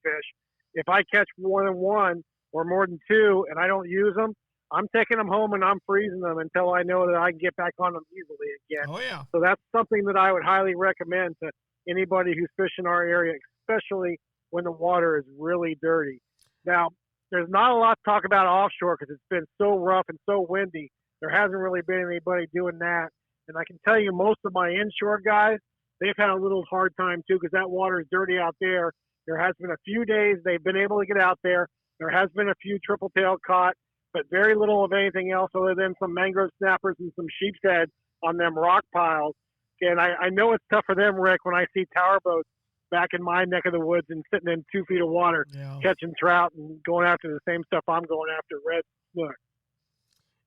if I catch more than one or more than two and I don't use them, I'm taking them home and I'm freezing them until I know that I can get back on them easily again. Oh, yeah. So that's something that I would highly recommend to anybody who's fishing our area, especially when the water is really dirty. Now, there's not a lot to talk about offshore because it's been so rough and so windy. There hasn't really been anybody doing that. And I can tell you most of my inshore guys, they've had a little hard time too because that water is dirty out there. There has been a few days they've been able to get out there. There has been a few triple tail caught, but very little of anything else other than some mangrove snappers and some sheep's head on them rock piles. And I know it's tough for them, Rick, when I see tower boats back in my neck of the woods and sitting in 2 feet of water, catching trout and going after the same stuff I'm going after, red snook.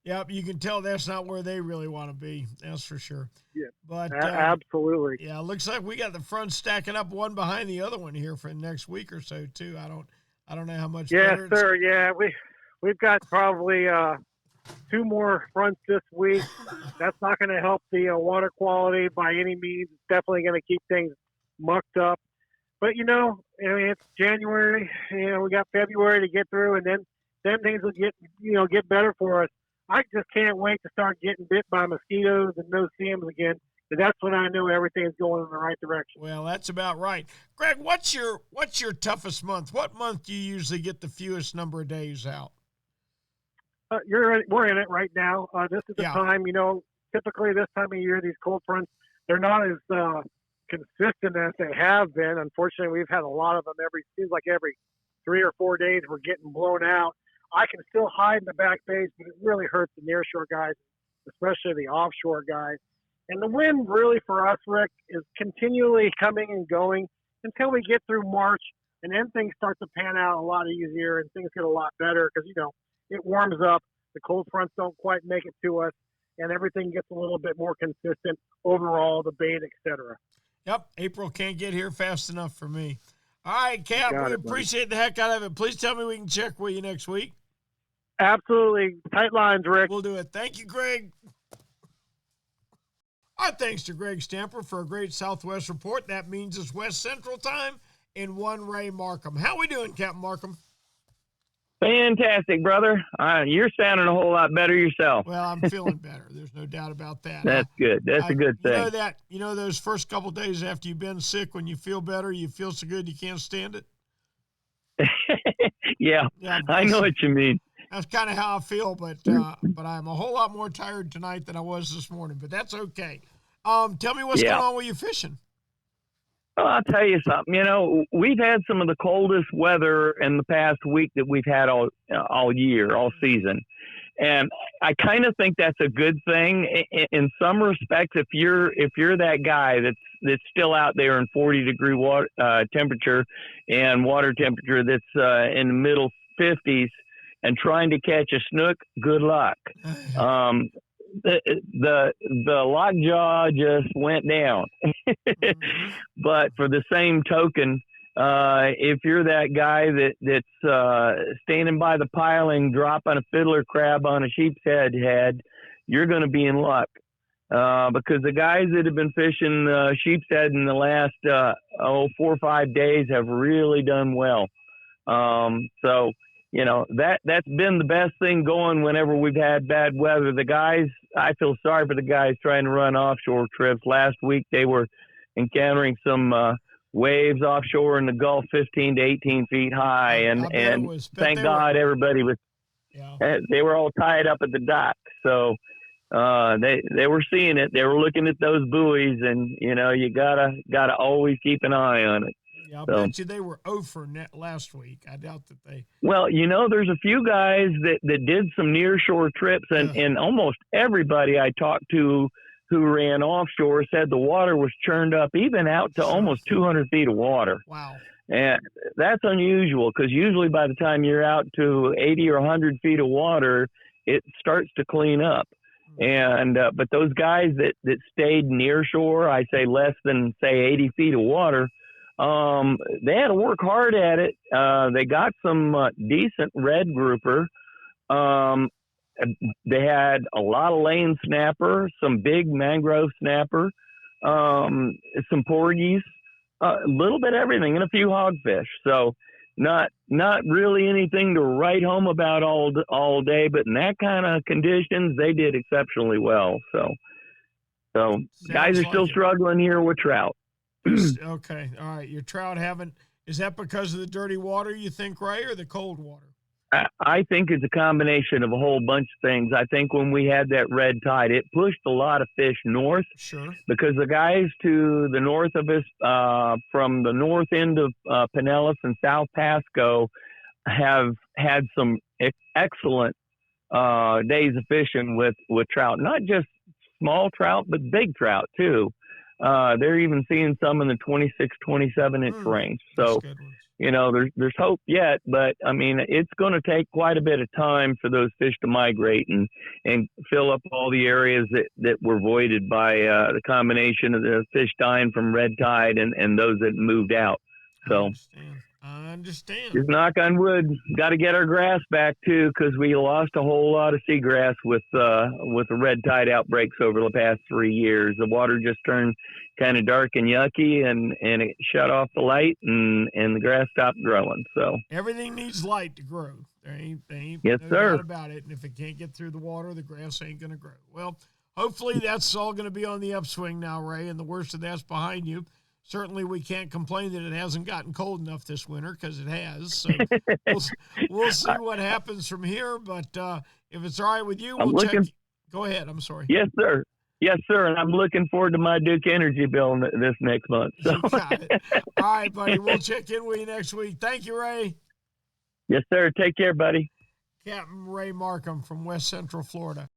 Yep, you can tell that's not where they really want to be. That's for sure. Yeah, but absolutely. Yeah, it looks like we got the front stacking up one behind the other one here for the next week or so too. I don't know how much. Yes, sir. Yeah, we've got probably 2 more fronts this week. That's not going to help the water quality by any means. It's definitely going to keep things mucked up. But I mean, it's January. We got February to get through, and then things will get better for us. I just can't wait to start getting bit by mosquitoes and no CMs again. And that's when I know everything's going in the right direction. Well, that's about right. Greg, what's your toughest month? What month do you usually get the fewest number of days out? We're in it right now. This is the time, typically this time of year, these cold fronts, they're not as consistent as they have been. Unfortunately, we've had a lot of them seems like every 3 or 4 days we're getting blown out. I can still hide in the back bays, but it really hurts the nearshore guys, especially the offshore guys. And the wind really for us, Rick, is continually coming and going until we get through March, and then things start to pan out a lot easier and things get a lot better because, it warms up. The cold fronts don't quite make it to us, and everything gets a little bit more consistent overall, the bait, etc. Yep, April can't get here fast enough for me. All right, Cap, we appreciate the heck out of it. Please tell me we can check with you next week. Absolutely. Tight lines, Rick. We'll do it. Thank you, Greg. Our thanks to Greg Stamper for a great Southwest report. That means it's West Central time in one Ray Markham. How we doing, Captain Markham? Fantastic, brother. You're sounding a whole lot better yourself. Well, I'm feeling better. There's no doubt about that. That's good. That's a good thing. You know those first couple of days after you've been sick, when you feel better, you feel so good you can't stand it? Yeah, I know what you mean. That's kind of how I feel, but I'm a whole lot more tired tonight than I was this morning, but that's okay. Tell me what's going on with you fishing. Well, I'll tell you something. We've had some of the coldest weather in the past week that we've had all year, all season. And I kind of think that's a good thing. In some respects, if you're that guy that's still out there in 40-degree water temperature and water temperature that's in the middle 50s and trying to catch a snook, good luck. The lockjaw just went down. But for the same token, if you're that guy that's standing by the piling, dropping a fiddler crab on a sheep's head, you're going to be in luck. Because the guys that have been fishing sheep's head in the last 4 or 5 days have really done well. So, that's been the best thing going whenever we've had bad weather. The guys, I feel sorry for the guys trying to run offshore trips. Last week they were encountering some waves offshore in the Gulf 15 to 18 feet high. And thank God everybody was, they were all tied up at the dock. So they were seeing it. They were looking at those buoys, and you gotta always keep an eye on it. Yeah, I bet you they were 0 for net last week. I doubt that they. Well, there's a few guys that did some nearshore trips, and almost everybody I talked to who ran offshore said the water was churned up even out to almost 200 feet of water. Wow. And that's unusual because usually by the time you're out to 80 or 100 feet of water, it starts to clean up. And but those guys that stayed near shore, I say less than, say, 80 feet of water, they had to work hard at it. They got some decent red grouper. They had a lot of lane snapper, some big mangrove snapper, some porgies, a little bit of everything, and a few hogfish. So not really anything to write home about all day, but in that kind of conditions, they did exceptionally well. So guys are still struggling here with trout. Okay, all right. Your trout is that because of the dirty water, you think, Ray, or the cold water? I think it's a combination of a whole bunch of things. I think when we had that red tide, it pushed a lot of fish north. Sure. Because the guys to the north of us, from the north end of Pinellas and South Pasco, have had some excellent days of fishing with trout. Not just small trout, but big trout too. They're even seeing some in the 26, 27-inch range. So, there's hope yet, but I mean, it's going to take quite a bit of time for those fish to migrate and fill up all the areas that were voided by the combination of the fish dying from red tide and those that moved out. So I understand. Just knock on wood. Got to get our grass back too, because we lost a whole lot of seagrass with the red tide outbreaks over the past 3 years. The water just turned kind of dark and yucky, and it shut off the light, and the grass stopped growing. So everything needs light to grow. There ain't yes, no sir. doubt about it. And if it can't get through the water, the grass ain't going to grow. Well, hopefully that's all going to be on the upswing now, Ray, and the worst of that's behind you. Certainly, we can't complain that it hasn't gotten cold enough this winter, because it has. So we'll see what happens from here. But if it's all right with you, we'll check. Go ahead. I'm sorry. Yes, sir. Yes, sir. And I'm looking forward to my Duke Energy bill this next month. So. You got it. All right, buddy. We'll check in with you next week. Thank you, Ray. Yes, sir. Take care, buddy. Captain Ray Markham from West Central Florida.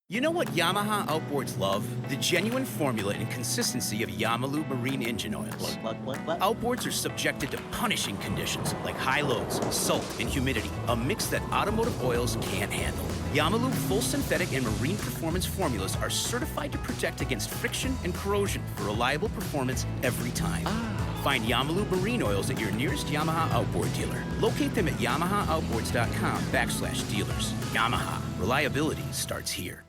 You know what Yamaha Outboards love? The genuine formula and consistency of Yamalu marine engine oils. What? Outboards are subjected to punishing conditions like high loads, salt, and humidity, a mix that automotive oils can't handle. Yamalu full synthetic and marine performance formulas are certified to protect against friction and corrosion for reliable performance every time. Find Yamalu marine oils at your nearest Yamaha Outboard dealer. Locate them at yamahaoutboards.com/dealers. Yamaha. Reliability starts here.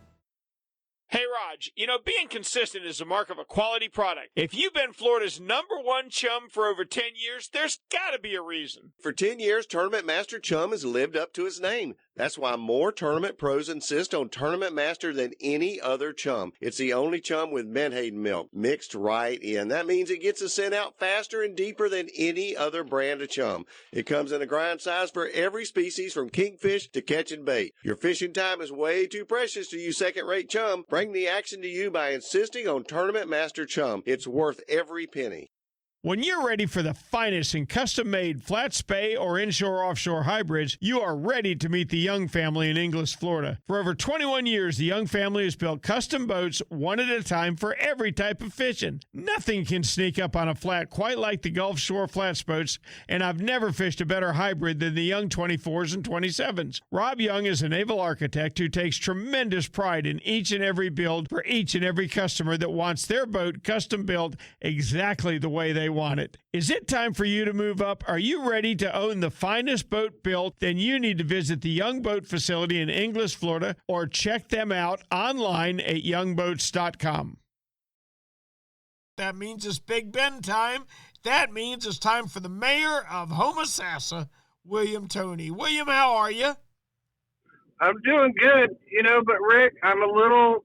Hey, Raj, being consistent is a mark of a quality product. If you've been Florida's #1 chum for over 10 years, there's got to be a reason. For 10 years, Tournament Master Chum has lived up to its name. That's why more tournament pros insist on Tournament Master than any other chum. It's the only chum with Menhaden milk mixed right in. That means it gets the scent out faster and deeper than any other brand of chum. It comes in a grind size for every species, from kingfish to catching bait. Your fishing time is way too precious to you second-rate chum. Bring the action to you by insisting on Tournament Master Chum. It's worth every penny. When you're ready for the finest in custom-made flat spay or inshore-offshore hybrids, you are ready to meet the Young family in Inglis, Florida. For over 21 years, the Young family has built custom boats one at a time for every type of fishing. Nothing can sneak up on a flat quite like the Gulf Shore flats boats, and I've never fished a better hybrid than the Young 24s and 27s. Rob Young is a naval architect who takes tremendous pride in each and every build for each and every customer that wants their boat custom built exactly the way they want it. Is it time for you to move up? Are you ready to own the finest boat built? Then you need to visit the Young Boat facility in Inglis, Florida, or check them out online at youngboats.com. That means it's Big Ben time. That means it's time for the mayor of Homosassa, William Toney. William, how are you? I'm doing good, but Rick, I'm a little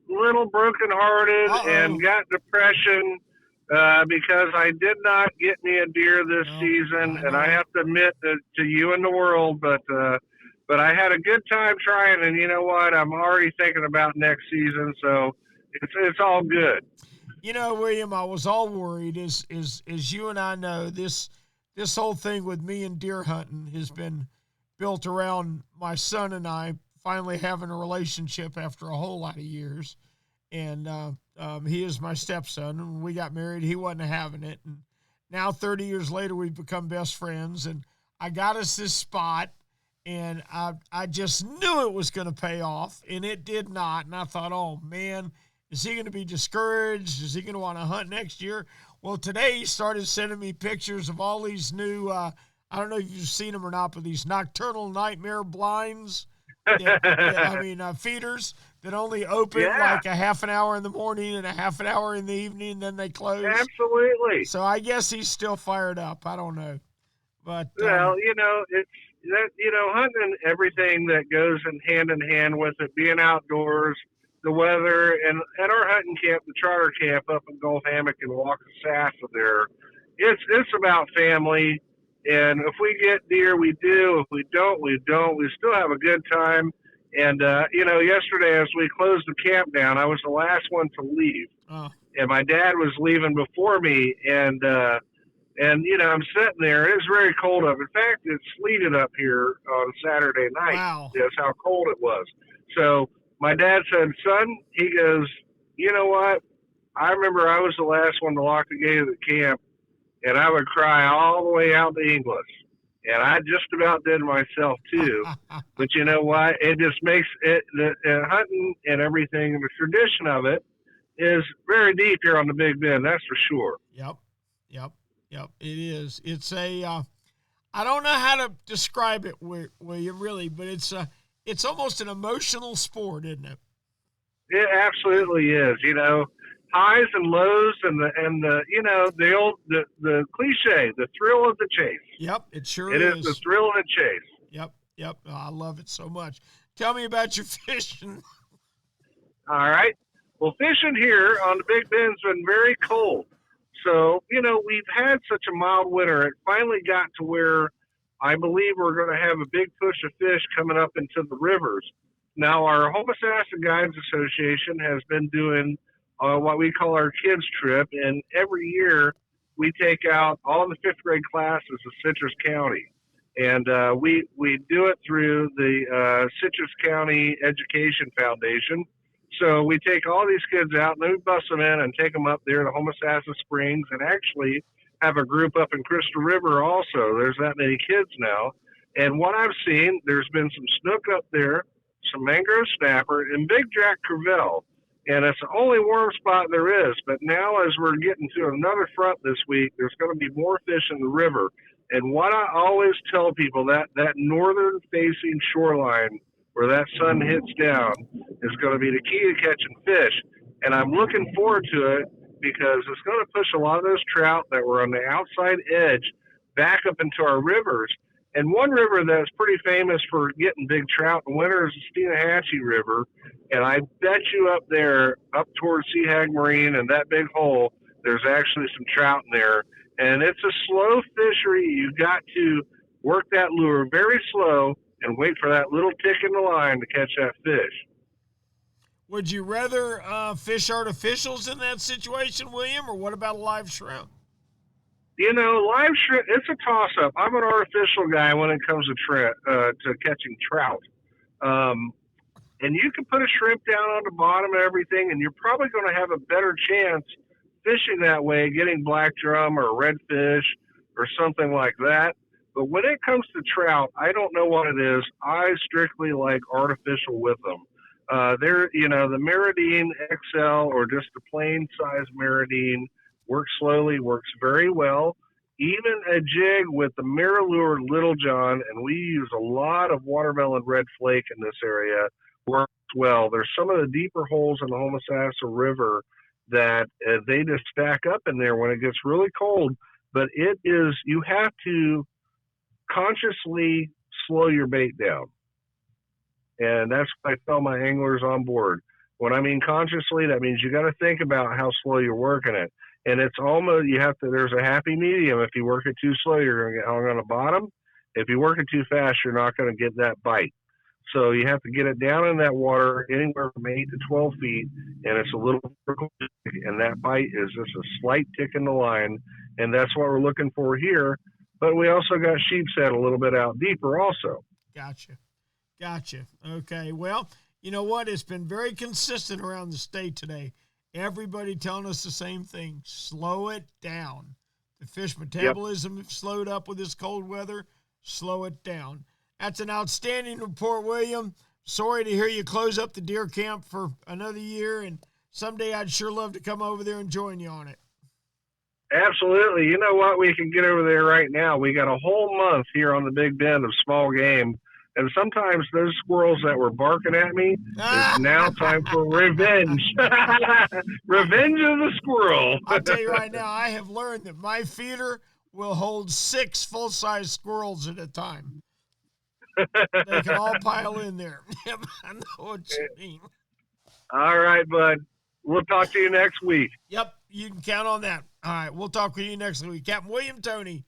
brokenhearted and got depression because I did not get me a deer this season, and I have to admit to you and the world, but But I had a good time trying, and you know what? I'm already thinking about next season, so it's all good. You know, William, I was all worried. As you and I know, this whole thing with me and deer hunting has been built around my son and I finally having a relationship after a whole lot of years. And he is my stepson. And when we got married, he wasn't having it. And now 30 years later, we've become best friends. And I got us this spot, and I just knew it was going to pay off, and it did not. And I thought, oh, man, is he going to be discouraged? Is he going to want to hunt next year? Well, today he started sending me pictures of all these new, I don't know if you've seen them or not, but these nocturnal nightmare blinds, feeders that only open like a half an hour in the morning and a half an hour in the evening, and then they close. Absolutely. So I guess he's still fired up. I don't know. But well, it's that, hunting and everything that goes in hand with it, being outdoors, the weather, and at our hunting camp, the charter camp up in Gulf Hammock and Waukesha there, it's about family. And if we get deer, we do. If we don't, we don't. We still have a good time. And, yesterday as we closed the camp down, I was the last one to leave. Oh. And my dad was leaving before me. And I'm sitting there. It was very cold up. In fact, it sleeted up here on Saturday night. Wow. That's how cold it was. So my dad said, son, he goes, you know what? I remember I was the last one to lock the gate of the camp, and I would cry all the way out to English. And I just about did myself, too. But you know what? It just makes it, the hunting and everything, and the tradition of it is very deep here on the Big Bend, that's for sure. Yep, it is. It's I don't know how to describe it, William, really, but it's almost an emotional sport, isn't it? It absolutely is. Highs and lows, and the old cliche, the thrill of the chase. Yep, it sure is. It is the thrill of the chase. Yep. Oh, I love it so much. Tell me about your fishing. All right. Well, fishing here on the Big Bend's been very cold. So, we've had such a mild winter. It finally got to where I believe we're going to have a big push of fish coming up into the rivers. Now, our Homosassa Guides Association has been doing what we call our kids trip, and every year we take out all the fifth grade classes of Citrus County, and we do it through the Citrus County Education Foundation. So we take all these kids out, and then we bus them in and take them up there to Homosassa Springs, and actually have a group up in Crystal River also. There's that many kids now, and what I've seen, there's been some snook up there, some mangrove snapper, and big jack crevalle. And it's the only warm spot there is. But now as we're getting to another front this week, there's going to be more fish in the river. And what I always tell people, that northern-facing shoreline where that sun hits down is going to be the key to catching fish. And I'm looking forward to it because it's going to push a lot of those trout that were on the outside edge back up into our rivers. And one river that's pretty famous for getting big trout in winter is the Steenahatchee River. And I bet you up there, up towards Seahag Marine and that big hole, there's actually some trout in there. And it's a slow fishery. You've got to work that lure very slow and wait for that little tick in the line to catch that fish. Would you rather fish artificials in that situation, William, or what about a live shrimp? Live shrimp, it's a toss-up. I'm an artificial guy when it comes to catching trout. And you can put a shrimp down on the bottom and everything, and you're probably going to have a better chance fishing that way, getting black drum or redfish or something like that. But when it comes to trout, I don't know what it is. I strictly like artificial with them. The Meridine XL or just the plain size Meridine works slowly, works very well. Even a jig with the Mirror Little John, and we use a lot of watermelon red flake in this area, works well. There's some of the deeper holes in the Homosassa River that they just stack up in there when it gets really cold. But you have to consciously slow your bait down. And that's what I tell my anglers on board. When I mean consciously, that means you got to think about how slow you're working it. And it's almost, there's a happy medium. If you work it too slow, you're going to get hung on the bottom. If you work it too fast, you're not going to get that bite. So you have to get it down in that water anywhere from 8 to 12 feet, and it's a little vertical, and that bite is just a slight tick in the line, and that's what we're looking for here. But we also got sheep's head a little bit out deeper also. Gotcha. Okay, well, you know what? It's been very consistent around the state today. Everybody telling us the same thing. Slow it down. The fish metabolism slowed up with this cold weather. Slow it down. That's an outstanding report, William. Sorry to hear you close up the deer camp for another year, and someday I'd sure love to come over there and join you on it. Absolutely. You know what? We can get over there right now. We got a whole month here on the Big Bend of small game, and sometimes those squirrels that were barking at me, it's now time for revenge. Revenge of the squirrel. I'll tell you right now, I have learned that my feeder will hold 6 full-size squirrels at a time. They can all pile in there. I know what you mean. All right, bud. We'll talk to you next week. Yep, you can count on that. All right, we'll talk with you next week. Captain William Toney.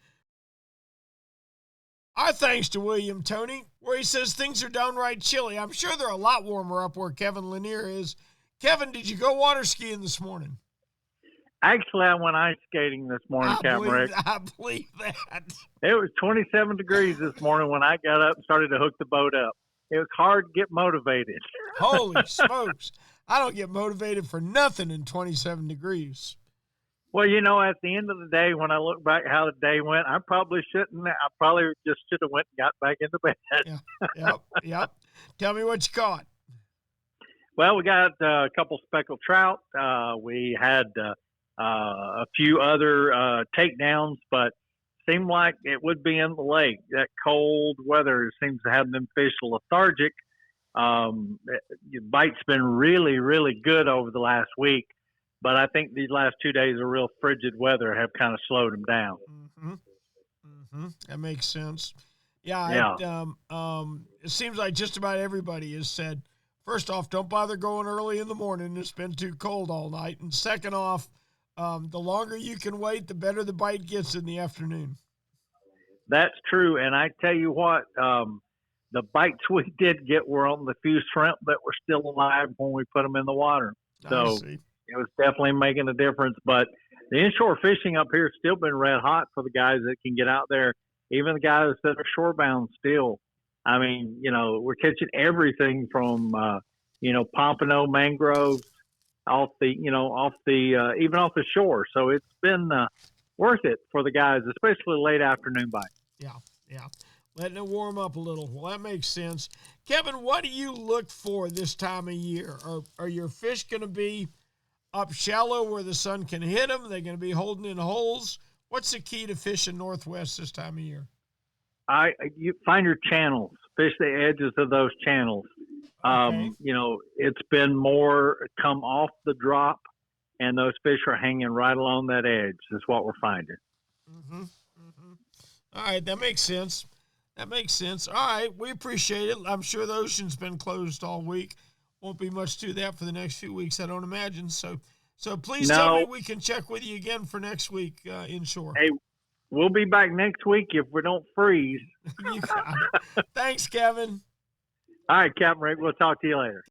Our thanks to William Toney, where he says things are downright chilly. I'm sure they're a lot warmer up where Kevin Lanier is. Kevin, did you go water skiing this morning? Actually, I went ice skating this morning, Captain Rick. I believe that. It was 27 degrees this morning when I got up and started to hook the boat up. It was hard to get motivated. Holy smokes. I don't get motivated for nothing in 27 degrees. Well, you know, at the end of the day, when I look back how the day went, I probably shouldn't. I probably just should have went and got back into bed. Yep. Tell me what you caught. Well, we got a couple speckled trout. We had a few other takedowns, but seemed like it would be in the lake. That cold weather seems to have them fish lethargic. Bite's been really, really good over the last week, but I think these last 2 days of real frigid weather have kind of slowed them down. That makes sense. Yeah. It seems like just about everybody has said, first off, don't bother going early in the morning. It's been too cold all night. And second off, the longer you can wait, the better the bite gets in the afternoon. That's true. And I tell you what, the bites we did get were on the few shrimp that were still alive when we put them in the water. So it was definitely making a difference. But the inshore fishing up here has still been red hot for the guys that can get out there. Even the guys that are shorebound still. I mean, you know, we're catching everything from, pompano, mangroves, even off the shore. So it's been worth it for the guys, especially late afternoon bite. Yeah. Letting it warm up a little. Well, that makes sense. Kevin, what do you look for this time of year? Are your fish going to be up shallow where the sun can hit them? Are they going to be holding in holes? What's the key to fishing Northwest this time of year? You find your channels, fish the edges of those channels. Okay. It's been more come off the drop, and those fish are hanging right along that edge is what we're finding. All right, that makes sense. All right, we appreciate it. I'm sure the ocean's been closed all week. Won't be much to that for the next few weeks, I don't imagine. So please tell me we can check with you again for next week inshore. Hey, we'll be back next week if we don't freeze. You got it. Thanks, Kevin. All right, Captain Rick, we'll talk to you later.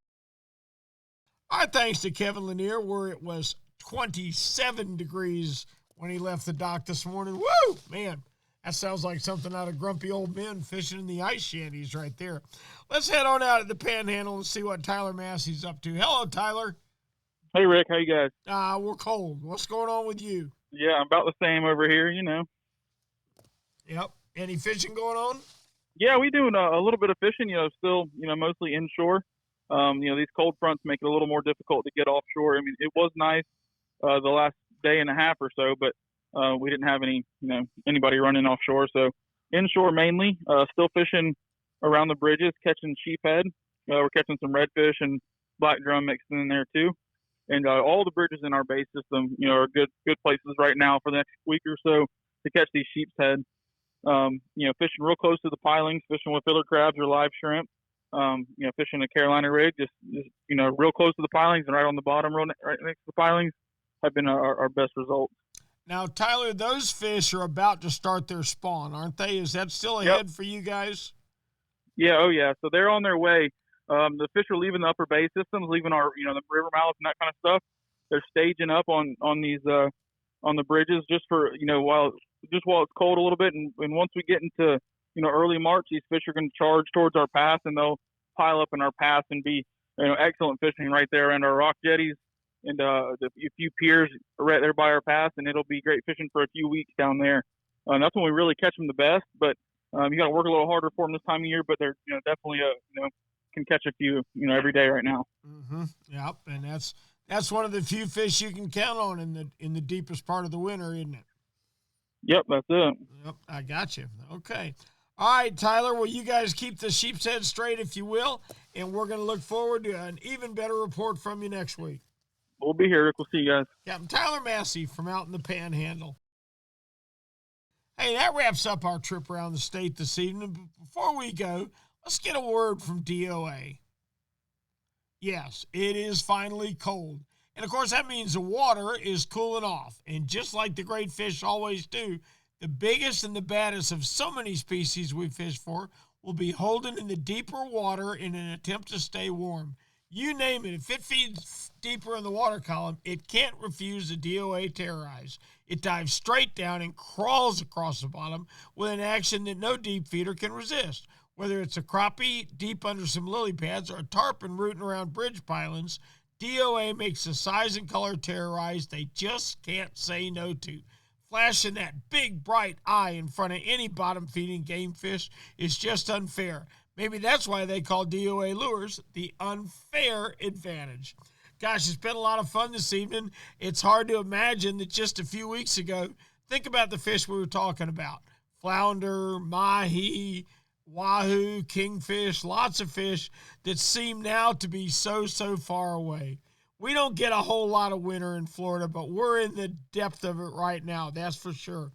Our thanks to Kevin Lanier, where it was 27 degrees when he left the dock this morning. Woo! Man, that sounds like something out of Grumpy Old Men fishing in the ice shanties right there. Let's head on out of the Panhandle and see what Tyler Massey's up to. Hello, Tyler. Hey, Rick. How you guys? We're cold. What's going on with you? Yeah, about the same over here, Yep. Any fishing going on? Yeah, we doing a little bit of fishing, still, mostly inshore. These cold fronts make it a little more difficult to get offshore. I mean, it was nice the last day and a half or so, but we didn't have anybody running offshore. So inshore mainly, still fishing around the bridges, catching sheephead. We're catching some redfish and black drum mixed in there too. And all the bridges in our bay system, are good places right now for the next week or so to catch these sheep's head. Fishing real close to the pilings, fishing with filler crabs or live shrimp. Fishing a Carolina rig, just real close to the pilings and right on the bottom, right next to the pilings, have been our best results. Now, Tyler, those fish are about to start their spawn, aren't they? Is that still ahead for you guys? Yeah, oh yeah. So they're on their way. The fish are leaving the upper bay systems, leaving our, the river mouths and that kind of stuff. They're staging up on these on the bridges just for while it's cold a little bit, and once we get into early March, these fish are going to charge towards our pass, and they'll pile up in our pass and be excellent fishing right there around our rock jetties and the few piers right there by our pass, and it'll be great fishing for a few weeks down there. That's when we really catch them the best, but you got to work a little harder for them this time of year, but they're definitely can catch a few every day right now. Mm-hmm. Yep, and that's one of the few fish you can count on in the deepest part of the winter, isn't it? Yep, that's it. Yep, I got you. Okay. All right, Tyler, well, you guys keep the sheep's head straight, if you will, and we're going to look forward to an even better report from you next week. We'll be here, Rick. We'll see you guys. Captain Tyler Massey from out in the Panhandle. Hey, that wraps up our trip around the state this evening. But before we go, let's get a word from D.O.A. Yes, it is finally cold. And, of course, that means the water is cooling off. And just like the great fish always do, the biggest and the baddest of so many species we fish for will be holding in the deeper water in an attempt to stay warm. You name it. If it feeds deeper in the water column, it can't refuse the D.O.A. terrorize. It dives straight down and crawls across the bottom with an action that no deep feeder can resist. Whether it's a crappie deep under some lily pads or a tarpon rooting around bridge pilings, D.O.A. makes the size and color terrorize they just can't say no to. Flashing that big, bright eye in front of any bottom-feeding game fish is just unfair. Maybe that's why they call D.O.A. lures the unfair advantage. Gosh, it's been a lot of fun this evening. It's hard to imagine that just a few weeks ago, think about the fish we were talking about. Flounder, mahi, wahoo, kingfish, lots of fish that seem now to be so far away. We don't get a whole lot of winter in Florida, but we're in the depth of it right now, that's for sure.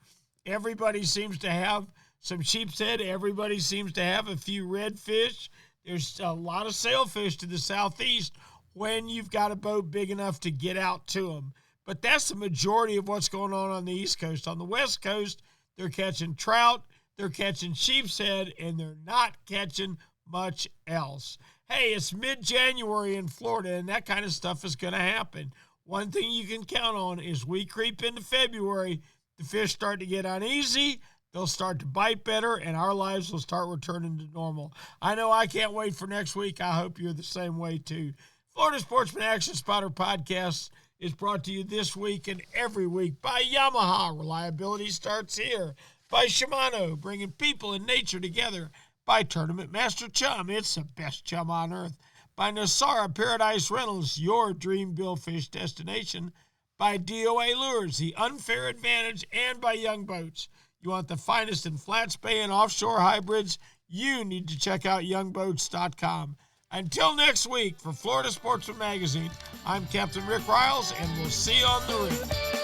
Everybody seems to have some sheep's head. Everybody seems to have a few redfish. There's a lot of sailfish to the southeast when you've got a boat big enough to get out to them. But that's the majority of what's going on the East Coast. On the West Coast, they're catching trout, they're catching sheep's head, and they're not catching much else. Hey, it's mid-January in Florida, and that kind of stuff is going to happen. One thing you can count on is we creep into February, the fish start to get uneasy, they'll start to bite better, and our lives will start returning to normal. I know I can't wait for next week. I hope you're the same way, too. Florida Sportsman Action Spotter Podcast is brought to you this week and every week by Yamaha. Reliability starts here. By Shimano, bringing people and nature together. By Tournament Master Chum, it's the best chum on earth. By Nosara Paradise Rentals, your dream billfish destination. By D.O.A. Lures, the unfair advantage. And by Young Boats. You want the finest in flats, bay, and offshore hybrids? You need to check out youngboats.com. Until next week, for Florida Sportsman Magazine, I'm Captain Rick Riles, and we'll see you on the rig.